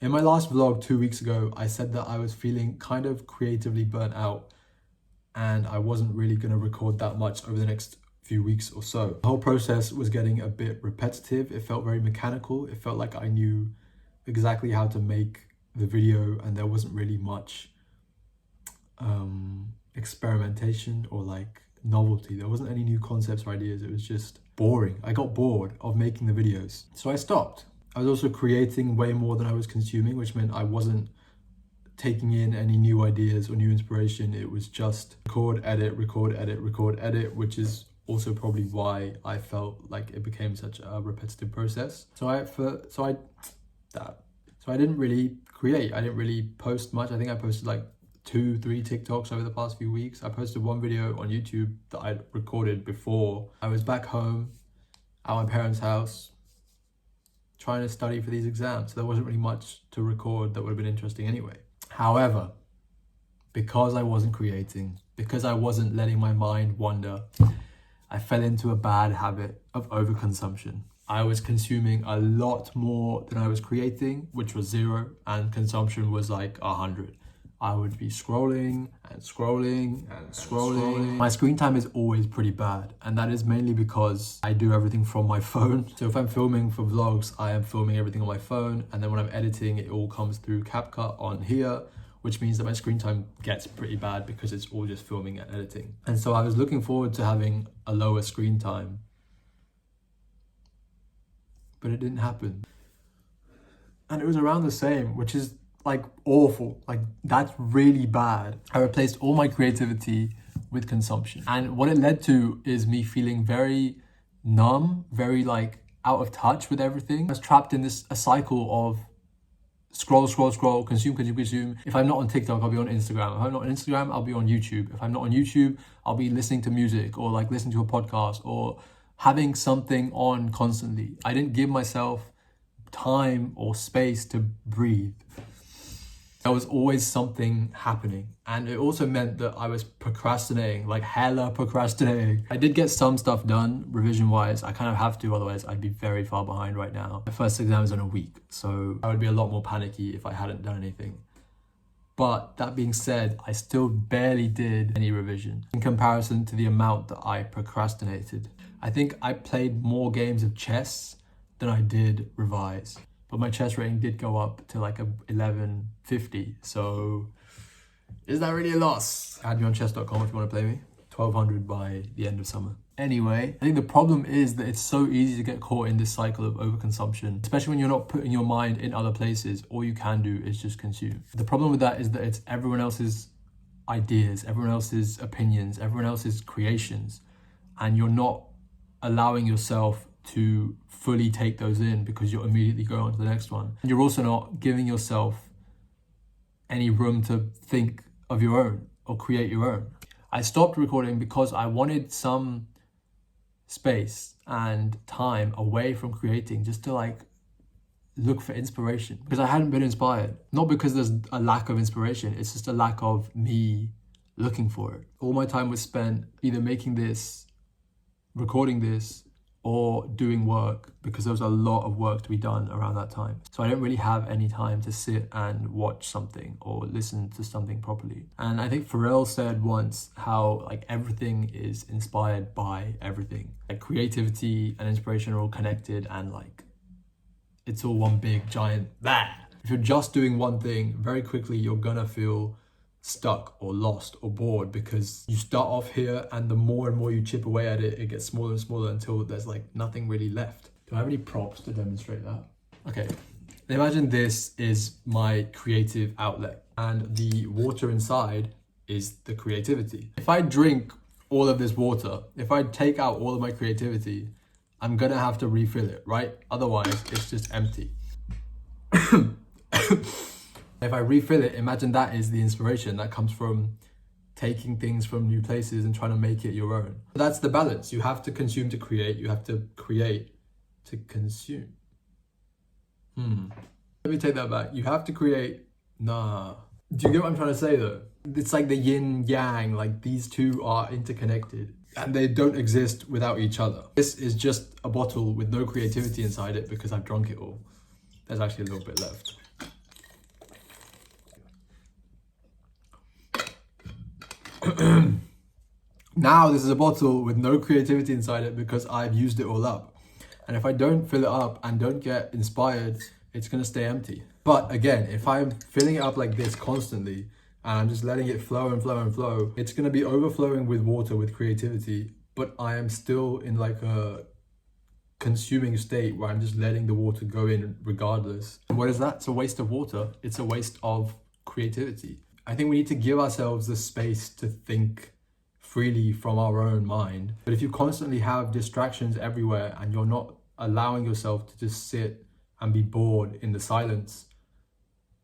In my last vlog 2 weeks ago, I said that I was feeling kind of creatively burnt out and I wasn't really going to record that much over the next few weeks or so. The whole process was getting a bit repetitive. It felt very mechanical. It felt like I knew exactly how to make the video and there wasn't really much experimentation or like novelty. There wasn't any new concepts or ideas. It was just boring. I got bored of making the videos, so I stopped. I was also creating way more than I was consuming, which meant I wasn't taking in any new ideas or new inspiration. It was just record, edit, record, edit, record, edit, which is also probably why I felt like it became such a repetitive process. So I didn't really create. I didn't really post much. I think I posted like 2-3 TikToks over the past few weeks. I posted one video on YouTube that I'd recorded before. I was back home at my parents' house trying to study for these exams. So there wasn't really much to record that would have been interesting anyway. However, because I wasn't creating, because I wasn't letting my mind wander, I fell into a bad habit of overconsumption. I was consuming a lot more than I was creating, which was 0, and consumption was like 100. I would be scrolling and scrolling and scrolling. My screen time is always pretty bad, and that is mainly because I do everything from my phone. So if I'm filming for vlogs, I am filming everything on my phone, and then when I'm editing, it all comes through CapCut on here, which means that my screen time gets pretty bad because it's all just filming and editing. And so I was looking forward to having a lower screen time, but it didn't happen. And it was around the same, which is like awful. Like that's really bad. I replaced all my creativity with consumption. And what it led to is me feeling very numb, very like out of touch with everything. I was trapped in a cycle of scroll, consume. If I'm not on TikTok, I'll be on Instagram. If I'm not on Instagram, I'll be on YouTube. If I'm not on YouTube, I'll be listening to music or like listening to a podcast or having something on constantly. I didn't give myself time or space to breathe. There was always something happening. And it also meant that I was procrastinating, like hella procrastinating. I did get some stuff done revision wise. I kind of have to, otherwise I'd be very far behind right now. My first exam is in a week, so I would be a lot more panicky if I hadn't done anything. But that being said, I still barely did any revision in comparison to the amount that I procrastinated. I think I played more games of chess than I did revise. But my chess rating did go up to like a 1150. So is that really a loss? Add me on chess.com if you want to play me. 1200 by the end of summer. Anyway, I think the problem is that it's so easy to get caught in this cycle of overconsumption, especially when you're not putting your mind in other places. All you can do is just consume. The problem with that is that it's everyone else's ideas, everyone else's opinions, everyone else's creations, and you're not allowing yourself to fully take those in because you're immediately going on to the next one. And you're also not giving yourself any room to think of your own or create your own. I stopped recording because I wanted some space and time away from creating, just to like look for inspiration, because I hadn't been inspired. Not because there's a lack of inspiration, it's just a lack of me looking for it. All my time was spent either making this, recording this, or doing work, because there was a lot of work to be done around that time. So I don't really have any time to sit and watch something or listen to something properly. And I think Pharrell said once how like everything is inspired by everything. Like creativity and inspiration are all connected, and like it's all one big giant blah. If you're just doing one thing, very quickly you're gonna feel stuck or lost or bored, because you start off here and the more and more you chip away at it, it gets smaller and smaller until there's like nothing really left. Do I have any props to demonstrate that? Okay, imagine this is my creative outlet and the water inside is the creativity. If I drink all of this water, if I take out all of my creativity, I'm gonna have to refill it, right? Otherwise it's just empty. If I refill it, imagine that is the inspiration that comes from taking things from new places and trying to make it your own. That's the balance. You have to consume to create. You have to create to consume. Let me take that back. You have to create. Nah. Do you get what I'm trying to say though? It's like the yin yang, like these two are interconnected and they don't exist without each other. This is just a bottle with no creativity inside it because I've drunk it all. There's actually a little bit left. Now this is a bottle with no creativity inside it because I've used it all up. And if I don't fill it up and don't get inspired, it's gonna stay empty. But again, if I'm filling it up like this constantly and I'm just letting it flow and flow and flow, it's gonna be overflowing with water, with creativity, but I am still in like a consuming state where I'm just letting the water go in regardless. And what is that? It's a waste of water. It's a waste of creativity. I think we need to give ourselves the space to think freely from our own mind. But if you constantly have distractions everywhere and you're not allowing yourself to just sit and be bored in the silence,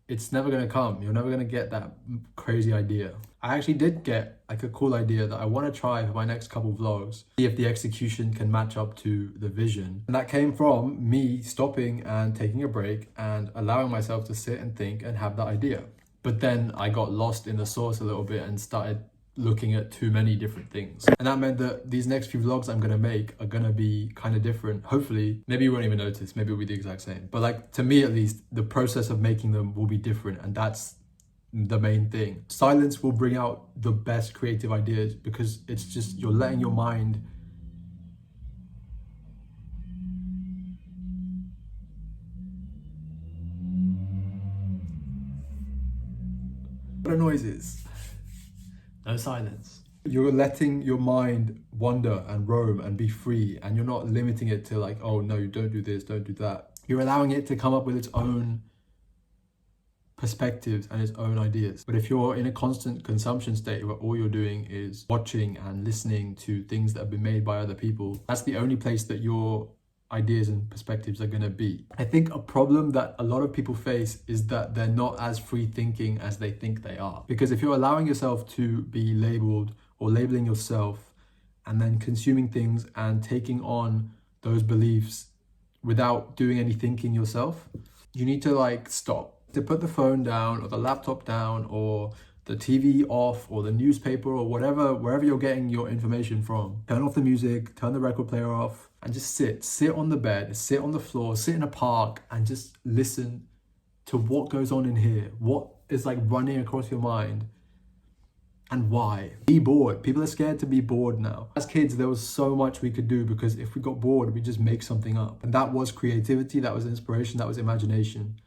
it's never going to come. You're never going to get that crazy idea. I actually did get like a cool idea that I want to try for my next couple vlogs, see if the execution can match up to the vision. And that came from me stopping and taking a break and allowing myself to sit and think and have that idea. But then I got lost in the sauce a little bit and started looking at too many different things. And that meant that these next few vlogs I'm gonna make are gonna be kind of different. Hopefully, maybe you won't even notice, maybe it'll be the exact same. But like, to me at least, the process of making them will be different, and that's the main thing. Silence will bring out the best creative ideas because it's just, you're letting your mind what a noise is. No silence. You're letting your mind wander and roam and be free, and you're not limiting it to like, oh no, don't do this, don't do that. You're allowing it to come up with its own perspectives and its own ideas. But if you're in a constant consumption state where all you're doing is watching and listening to things that have been made by other people, that's the only place that your ideas and perspectives are going to be. I think a problem that a lot of people face is that they're not as free thinking as they think they are. Because if you're allowing yourself to be labeled or labeling yourself and then consuming things and taking on those beliefs without doing any thinking yourself, you need to like stop. To put the phone down or the laptop down or the TV off or the newspaper or whatever, wherever you're getting your information from. Turn off the music, turn the record player off, and just sit on the bed, sit on the floor, sit in a park and just listen to what goes on in here. What is like running across your mind and why? Be bored. People are scared to be bored now. As kids, there was so much we could do because if we got bored, we just make something up. And that was creativity, that was inspiration, that was imagination.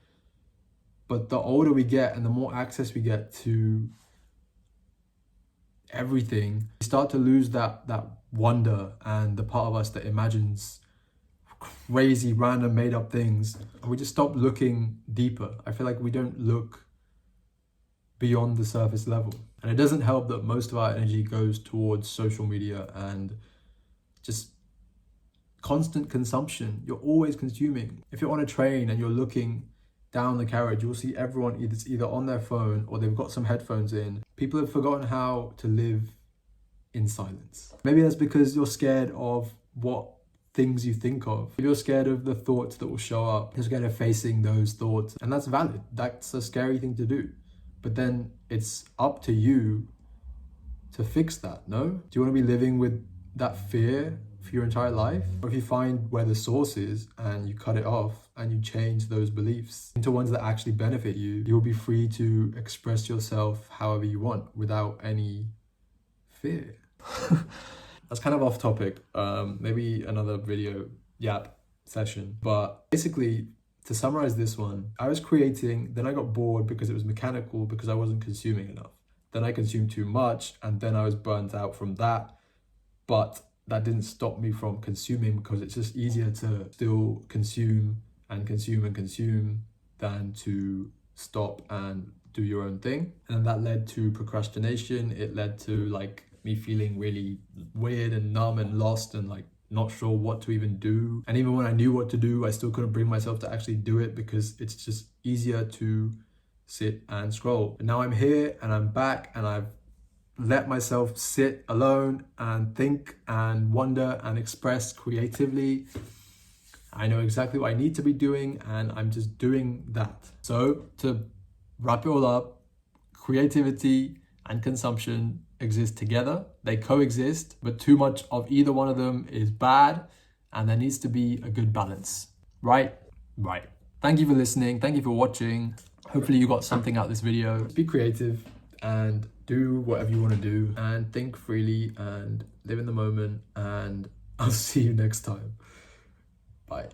But the older we get and the more access we get to everything, we start to lose that wonder and the part of us that imagines crazy, random, made up things. And we just stop looking deeper. I feel like we don't look beyond the surface level. And it doesn't help that most of our energy goes towards social media and just constant consumption. You're always consuming. If you're on a train and you're looking down the carriage, you'll see everyone either on their phone or they've got some headphones in. People have forgotten how to live in silence. Maybe that's because you're scared of what things you think of. You're scared of the thoughts that will show up. You're scared of facing those thoughts, and that's valid. That's a scary thing to do. But then it's up to you to fix that, no? Do you want to be living with that fear for your entire life? Or if you find where the source is and you cut it off and you change those beliefs into ones that actually benefit you, you'll be free to express yourself however you want without any fear. That's kind of off topic. Maybe another video yap session. But basically, to summarize this one, I was creating, then I got bored because it was mechanical because I wasn't consuming enough. Then I consumed too much and then I was burnt out from that. But that didn't stop me from consuming because it's just easier to still consume and consume and consume than to stop and do your own thing. And that led to procrastination. It led to like me feeling really weird and numb and lost and like not sure what to even do. And even when I knew what to do, I still couldn't bring myself to actually do it because it's just easier to sit and scroll. But now I'm here and I'm back and I've let myself sit alone and think and wonder and express creatively. I know exactly what I need to be doing and I'm just doing that. So to wrap it all up, creativity and consumption exist together. They coexist, but too much of either one of them is bad and there needs to be a good balance. Right? Right. Thank you for listening. Thank you for watching. Hopefully you got something out of this video. Be creative and do whatever you want to do, and think freely and live in the moment, and I'll see you next time. Bye.